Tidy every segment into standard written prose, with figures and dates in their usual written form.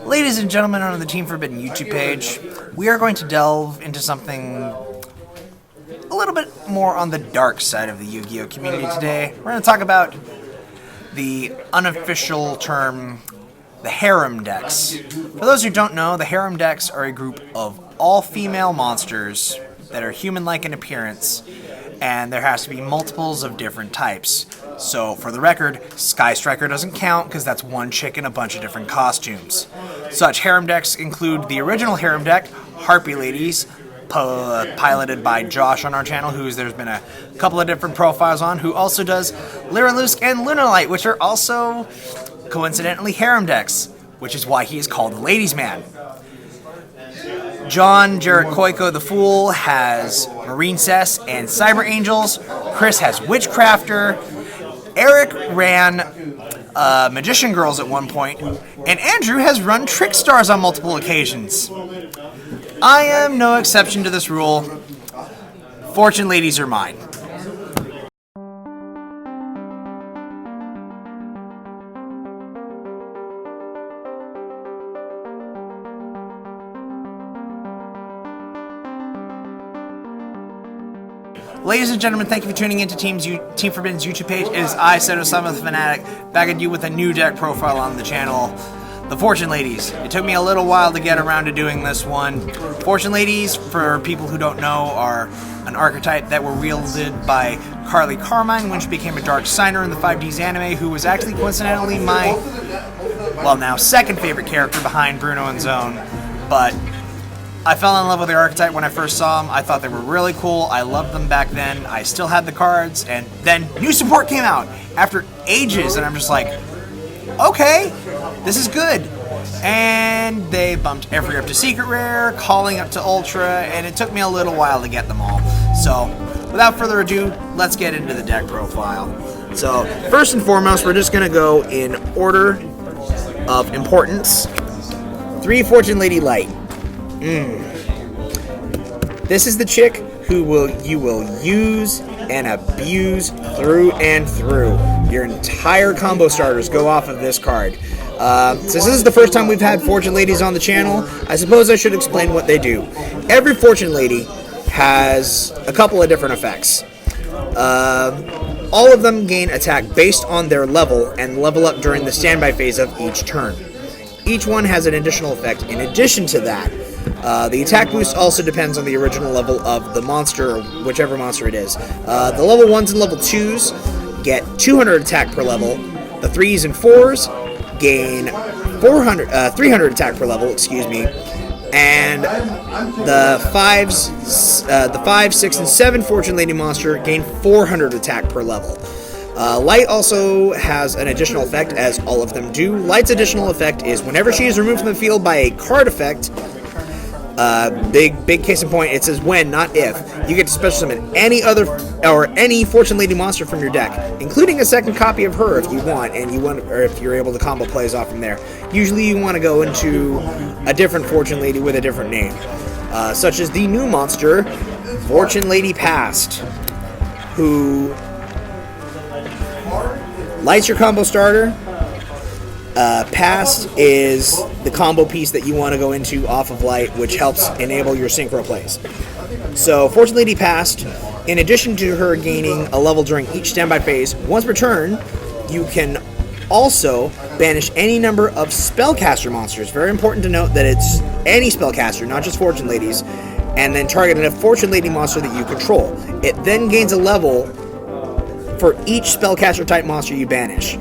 Ladies and gentlemen on the Team Forbidden YouTube page, we are going to delve into something a little bit more on the dark side of the Yu-Gi-Oh! Community today. We're going to talk about the unofficial term, the harem decks. For those who don't know, the harem decks are a group of all-female monsters that are human-like in appearance, and there has to be multiples of different types. So, for the record, Sky Striker doesn't count because that's one chick in a bunch of different costumes. Such harem decks include the original harem deck, Harpy Ladies, piloted by Josh on our channel, there's been a couple of different profiles on, who also does Lyrilusk and Lunalight, which are also, coincidentally, harem decks, which is why he is called the Ladies' Man. John Jerichoico the Fool has Marine Cess and Cyber Angels. Chris has Witchcrafter. Eric ran Magician Girls at one point. And Andrew has run Trickstars on multiple occasions. I am no exception to this rule. Fortune Ladies are mine. Ladies and gentlemen, thank you for tuning in to Team Forbidden's YouTube page. It is I, Seto Sama the Fanatic, back at you with a new deck profile on the channel, the Fortune Ladies. It took me a little while to get around to doing this one. Fortune Ladies, for people who don't know, are an archetype that were wielded by Carly Carmine when she became a Dark Signer in the 5Ds anime, who was actually coincidentally my, well, now second favorite character behind Bruno and Zone. But I fell in love with the archetype when I first saw them. I thought they were really cool. I loved them back then. I still had the cards, and then new support came out after ages, and I'm just like, okay, this is good. And they bumped every up to Secret Rare, calling up to Ultra, and it took me a little while to get them all. So, without further ado, let's get into the deck profile. So, first and foremost, we're just going to go in order of importance. 3 Fortune Lady Light. This is the chick who you will use and abuse through and through. Your entire combo starters go off of this card. Since this is the first time we've had Fortune Ladies on the channel, I suppose I should explain what they do. Every Fortune Lady has a couple of different effects. All of them gain attack based on their level and level up during the standby phase of each turn. Each one has an additional effect in addition to that. The attack boost also depends on the original level of the monster, or whichever monster it is. The level 1s and level 2s get 200 attack per level. The 3s and 4s gain 300 attack per level, and the 5, 6, and 7 Fortune Lady monster gain 400 attack per level. Light also has an additional effect, as all of them do. Light's additional effect is whenever she is removed from the field by a card effect, big case in point, it says when, not if, you get to special summon any Fortune Lady monster from your deck, including a second copy of her if you want, or if you're able to combo plays off from there. Usually you want to go into a different Fortune Lady with a different name, such as the new monster, Fortune Lady Past, who lights your combo starter. Past is the combo piece that you want to go into off of Light, which helps enable your synchro plays. So, Fortune Lady Past, in addition to her gaining a level during each standby phase, once per turn, you can also banish any number of spellcaster monsters. Very important to note that it's any spellcaster, not just Fortune Ladies, and then target a Fortune Lady monster that you control. It then gains a level for each spellcaster type monster you banish.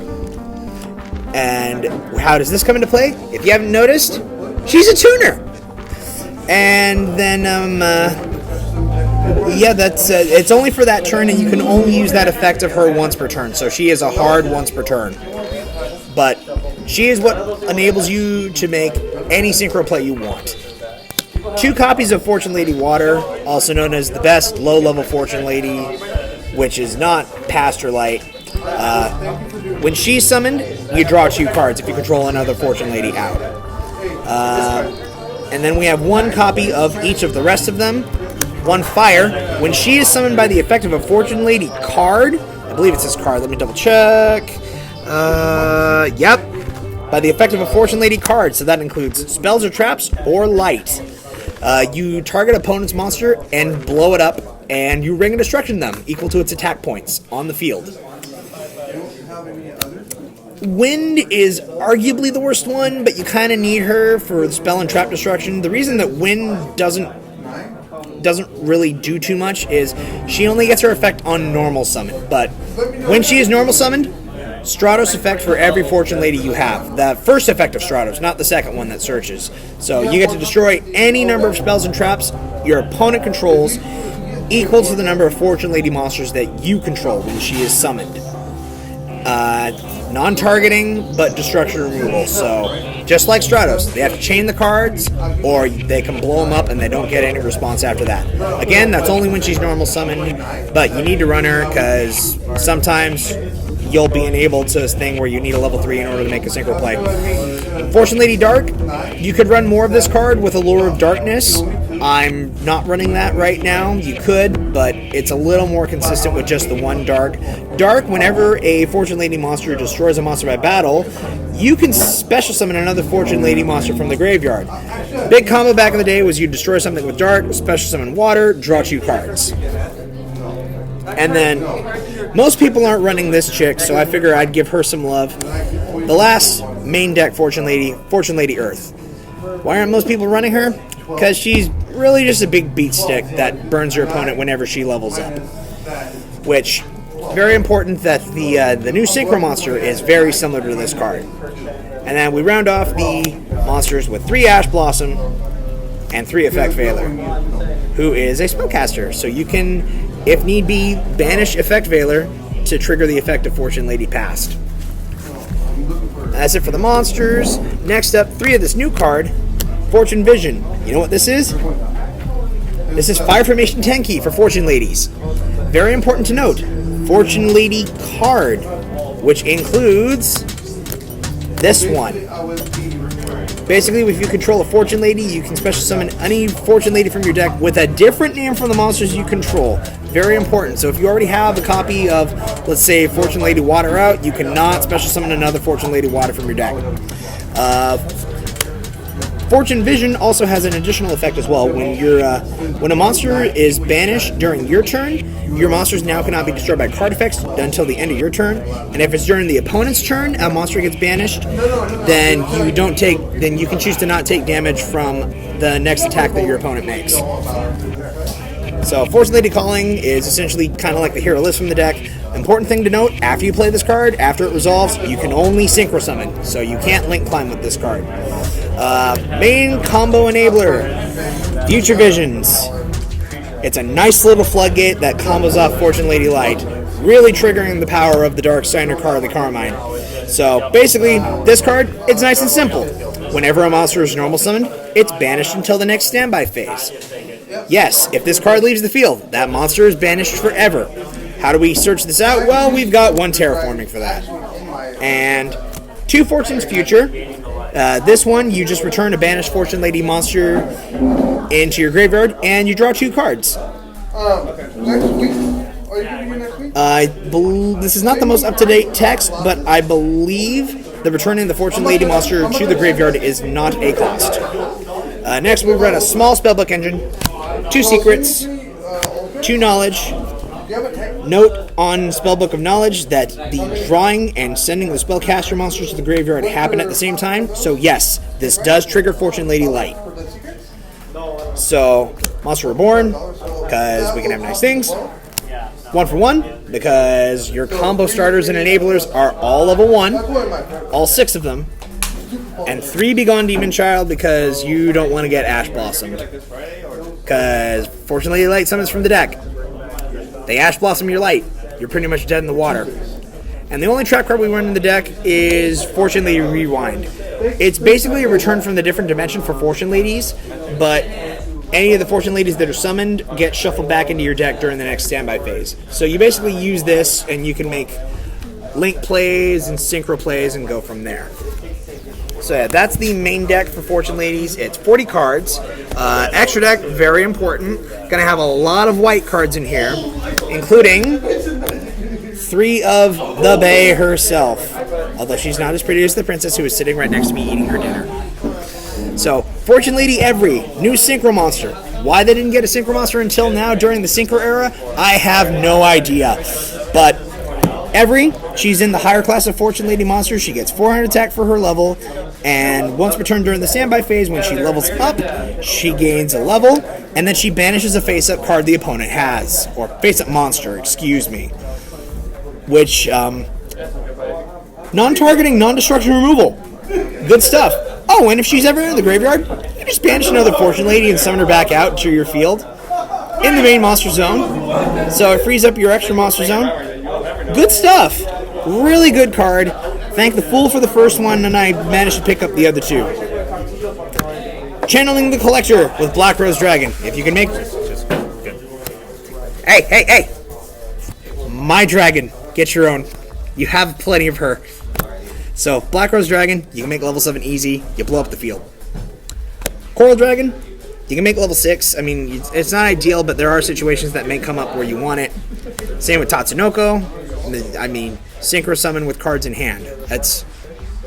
And how does this come into play? If you haven't noticed, she's a tuner. And then, yeah, that's it's only for that turn, and you can only use that effect of her once per turn. So she is a hard once per turn. But she is what enables you to make any synchro play you want. 2 copies of Fortune Lady Water, also known as the best low-level Fortune Lady, which is not Past or Light. When she's summoned, you draw 2 cards if you control another Fortune Lady out. And then we have 1 copy of each of the rest of them. 1 Fire. When she is summoned by the effect of a Fortune Lady card, I believe it's this card, let me double check. Yep. by the effect of a Fortune Lady card, so that includes spells or traps or light. You target opponent's monster and blow it up, and you ring a destruction them, equal to its attack points on the field. Wind is arguably the worst one, but you kind of need her for the spell and trap destruction. The reason that Wind doesn't really do too much is she only gets her effect on normal summon, but when she is normal summoned, Stratos effect for every Fortune Lady you have. The first effect of Stratos, not the second one that searches. So you get to destroy any number of spells and traps your opponent controls equal to the number of Fortune Lady monsters that you control when she is summoned. Non-targeting, but destruction removal. So, just like Stratos, they have to chain the cards, or they can blow them up and they don't get any response after that. Again, that's only when she's normal summoned, but you need to run her, because sometimes you'll be enabled to this thing where you need a level 3 in order to make a synchro play. Fortune Lady Dark, you could run more of this card with Allure of Darkness. I'm not running that right now. You could, but it's a little more consistent with just the one Dark. Dark, whenever a Fortune Lady monster destroys a monster by battle, you can special summon another Fortune Lady monster from the graveyard. Big combo back in the day was you destroy something with Dark, special summon water, draw 2 cards. And then, most people aren't running this chick, so I figure I'd give her some love. The last main deck Fortune Lady Earth. Why aren't most people running her? Because she's really just a big beat stick that burns your opponent whenever she levels up. Which, very important that the new Synchro monster is very similar to this card. And then we round off the monsters with 3 Ash Blossom and 3 Effect Veiler, who is a spellcaster. So you can, if need be, banish Effect Veiler to trigger the effect of Fortune Lady Past. That's it for the monsters. Next up, 3 of this new card, Fortune Vision. You know what this is? This is Fire Formation Tenki for Fortune Ladies. Very important to note, Fortune Lady card, which includes this one. Basically, if you control a Fortune Lady, you can special summon any Fortune Lady from your deck with a different name from the monsters you control. Very important. So if you already have a copy of, let's say, Fortune Lady Water out, you cannot special summon another Fortune Lady Water from your deck. Fortune Vision also has an additional effect as well. When a monster is banished during your turn, your monsters now cannot be destroyed by card effects until the end of your turn. And if it's during the opponent's turn, a monster gets banished, then you can choose to not take damage from the next attack that your opponent makes. So Fortune Lady Calling is essentially kind of like the hero list from the deck. Important thing to note, after you play this card, after it resolves, you can only Synchro Summon, so you can't Link Climb with this card. Main combo enabler, Future Visions. It's a nice little floodgate that combos off Fortune Lady Light, really triggering the power of the Dark Signer card of the Carmine. So basically, this card, it's nice and simple. Whenever a monster is normal summoned, it's banished until the next standby phase. Yes, if this card leaves the field, that monster is banished forever. How do we search this out? Well, we've got 1 terraforming for that. And 2 Fortune's Future. This one, you just return a banished Fortune Lady monster into your graveyard, and you draw 2 cards. Next week? Are you giving me next week? This is not the most up-to-date text, but I believe the returning the Fortune Lady monster to the graveyard is not a cost. Next, we run a small spellbook engine, 2 secrets, 2 knowledge. Note on Spellbook of Knowledge that the drawing and sending the spellcaster monsters to the graveyard happen at the same time. So yes, this does trigger Fortune Lady Light. So, Monster Reborn, because we can have nice things. 1 for 1, because your combo starters and enablers are all level 1, all 6 of them. And 3 Begone Demon Child, because you don't want to get Ash Blossomed. Because Fortune Lady Light summons from the deck. They Ash Blossom your light, you're pretty much dead in the water. And the only trap card we run in the deck is Fortune Lady Rewind. It's basically a return from the different dimension for Fortune Ladies, but any of the Fortune Ladies that are summoned get shuffled back into your deck during the next standby phase. So you basically use this and you can make Link plays and Synchro plays and go from there. So yeah, that's the main deck for Fortune Ladies. It's 40 cards. Extra deck, very important. Gonna have a lot of white cards in here, including 3 of the Bae herself. although she's not as pretty as the princess who is sitting right next to me eating her dinner. So, Fortune Lady Evri, new Synchro Monster. Why they didn't get a Synchro Monster until now during the Synchro era, I have no idea. But Evri, she's in the higher class of Fortune Lady Monsters. She gets 400 attack for her level, and once per turn during the standby phase, when she levels up, she gains a level, and then she banishes a face-up card the opponent has. Or face-up monster, excuse me. Which, non-targeting, non-destruction removal. Good stuff. Oh, and if she's ever in the graveyard, you can just banish another Fortune Lady and summon her back out to your field in the main monster zone. So it frees up your extra monster zone. Good stuff. Really good card. Thank the Fool for the first one, and I managed to pick up the other two. Channeling the Collector with Black Rose Dragon. If you can make... Hey! My dragon. Get your own. You have plenty of her. So, Black Rose Dragon, you can make level 7 easy. You blow up the field. Coral Dragon, you can make level 6. I mean, it's not ideal, but there are situations that may come up where you want it. Same with Tatsunoko. I mean, Synchro Summon with cards in hand. That's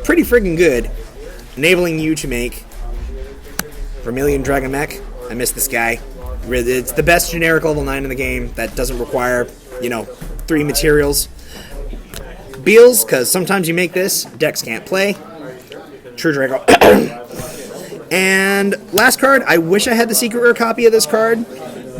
pretty friggin' good. Enabling you to make Vermilion Dragon Mech. I miss this guy. It's the best generic level 9 in the game that doesn't require, 3 materials. Beals, because sometimes you make this, decks can't play. True Drago. And last card, I wish I had the secret rare copy of this card,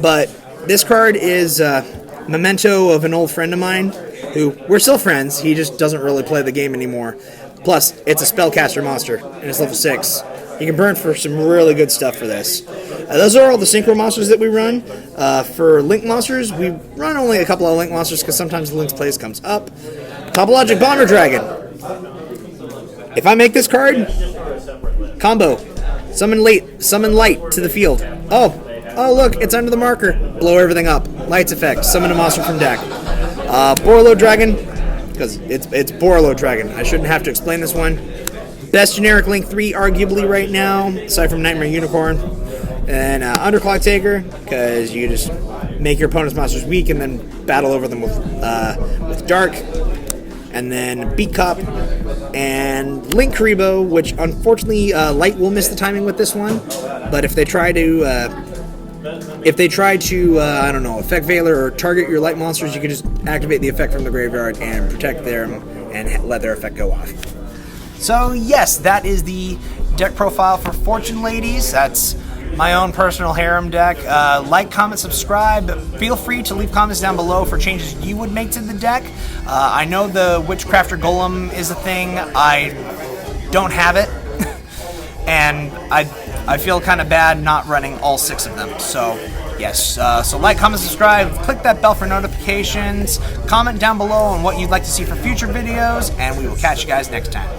but this card is a memento of an old friend of mine, who, we're still friends, he just doesn't really play the game anymore. Plus, it's a spellcaster monster, and it's level 6. You can burn for some really good stuff for this. Those are all the Synchro Monsters that we run. For Link Monsters, we run only a couple of Link Monsters because sometimes the Link's place comes up. Topologic Bomber Dragon. If I make this card, combo. Summon Light to the field. Oh look, it's under the marker. Blow everything up. Lights effect. Summon a monster from deck. Borlo Dragon, because it's Borlo Dragon. I shouldn't have to explain this one. Best generic Link 3 arguably right now, aside from Nightmare Unicorn. And Underclock Taker, because you just make your opponent's monsters weak and then battle over them with Dark. And then Beat Cop and Link Karibo, which unfortunately Light will miss the timing with this one. But if they try to, I don't know, Effect Veiler or target your Light monsters, you can just activate the effect from the graveyard and protect them and let their effect go off. So yes, that is the deck profile for Fortune Ladies. That's my own personal harem deck. Like, comment, subscribe. Feel free to leave comments down below for changes you would make to the deck. I know the Witchcrafter Golem is a thing. I don't have it. And I feel kind of bad not running all 6 of them. So yes, so like, comment, subscribe, click that bell for notifications, comment down below on what you'd like to see for future videos, and we will catch you guys next time.